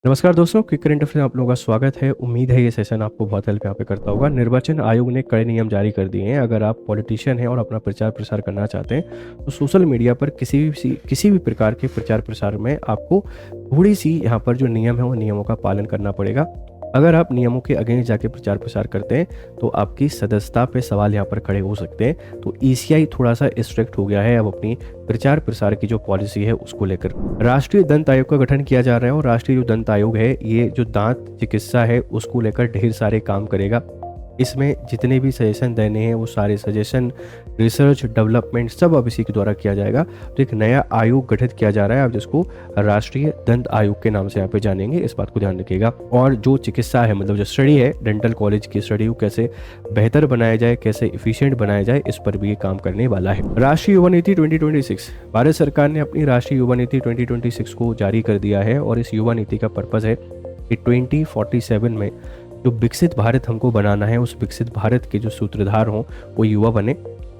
नमस्कार दोस्तों, quick current affair में आप लोगों का स्वागत है। उम्मीद है ये सेशन आपको बहुत हेल्प यहाँ पे करता होगा। निर्वाचन आयोग ने कड़े नियम जारी कर दिए हैं। अगर आप पॉलिटिशियन हैं और अपना प्रचार प्रसार करना चाहते हैं तो सोशल मीडिया पर किसी भी प्रकार के प्रचार प्रसार में आपको थोड़ी सी यहाँ पर जो नियम है वो नियमों का पालन करना पड़ेगा। अगर आप नियमों के अगेंस्ट जाके प्रचार प्रसार करते हैं तो आपकी सदस्यता पे सवाल यहाँ पर खड़े हो सकते हैं। तो ईसीआई थोड़ा सा स्ट्रिक्ट हो गया है अब अपनी प्रचार प्रसार की जो पॉलिसी है उसको लेकर। राष्ट्रीय दंत आयोग का गठन किया जा रहा है और राष्ट्रीय जो दंत आयोग है ये जो दांत चिकित्सा है उसको लेकर ढेर सारे काम करेगा। इसमें जितने भी सजेशन देने हैं वो सारे सजेशन, रिसर्च, डेवलपमेंट सब अब इसी के द्वारा किया जाएगा। तो एक नया आयोग गठित किया जा रहा है अब जिसको राष्ट्रीय दंत आयोग के नाम से यहाँ पे जानेंगे, इस बात को ध्यान रखिएगा। और जो चिकित्सा है मतलब जो स्टडी है डेंटल कॉलेज की स्टडी को कैसे बेहतर बनाया जाए, कैसे इफिशियंट बनाया जाए, इस पर भी ये काम करने वाला है। राष्ट्रीय युवा नीति 2026, भारत सरकार ने अपनी राष्ट्रीय युवा नीति 2026 को जारी कर दिया है और इस युवा नीति का पर्पज है कि 2047 में जो विकसित भारत हमको बनाना है उस विकसित भारत के जो सूत्रधार हों वो युवा बने।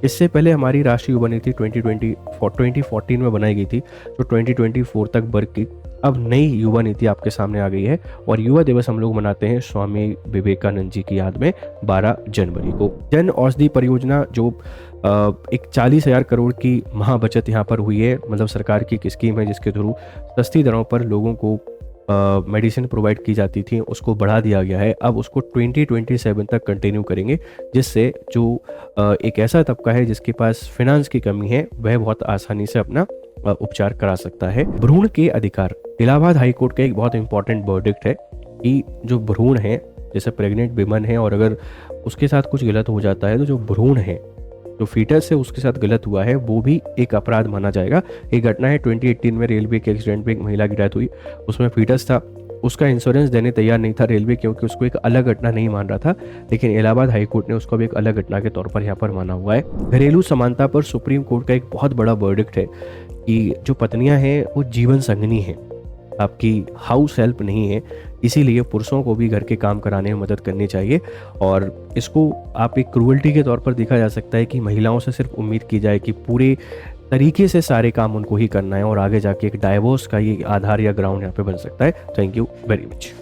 इससे पहले हमारी राष्ट्रीय युवा नीति 2014 में बनाई गई थी जो 2024 तक वर्क की। अब नई युवा नीति आपके सामने आ गई है और युवा दिवस हम लोग मनाते हैं स्वामी विवेकानंद जी की याद में 12 जनवरी को। जन औषधि परियोजना जो एक 40,000 करोड़ की महाबचत यहाँ पर हुई है, मतलब सरकार की एक स्कीम है जिसके थ्रू सस्ती दरों पर लोगों को मेडिसिन प्रोवाइड की जाती थी, उसको बढ़ा दिया गया है। अब उसको 2027 तक कंटिन्यू करेंगे जिससे जो एक ऐसा तबका है जिसके पास फिनांस की कमी है वह बहुत आसानी से अपना उपचार करा सकता है। भ्रूण के अधिकार, इलाहाबाद हाई कोर्ट का एक बहुत इंपॉर्टेंट वर्डिक्ट है कि जो भ्रूण है, जैसे प्रेग्नेंट विमन है और अगर उसके साथ कुछ गलत हो जाता है तो जो भ्रूण है, जो फीटस है उसके साथ गलत हुआ है वो भी एक अपराध माना जाएगा। एक घटना है 2018 में रेलवे के एक्सीडेंट में एक महिला की डेथ हुई, उसमें फीटस था, उसका इंश्योरेंस देने तैयार नहीं था रेलवे क्योंकि उसको एक अलग घटना नहीं मान रहा था, लेकिन इलाहाबाद हाई कोर्ट ने उसको भी एक अलग घटना के तौर पर यहाँ पर माना हुआ है। घरेलू समानता पर सुप्रीम कोर्ट का एक बहुत बड़ा वर्डिक्ट है कि जो पत्नियां हैं वो जीवन संगनी हैं, आपकी हाउस हेल्प नहीं है, इसीलिए पुरुषों को भी घर के काम कराने में मदद करनी चाहिए। और इसको आप एक क्रूअल्टी के तौर पर देखा जा सकता है कि महिलाओं से सिर्फ उम्मीद की जाए कि पूरे तरीके से सारे काम उनको ही करना है और आगे जाके एक डाइवोर्स का ये आधार या ग्राउंड यहाँ पे बन सकता है। Thank you very much.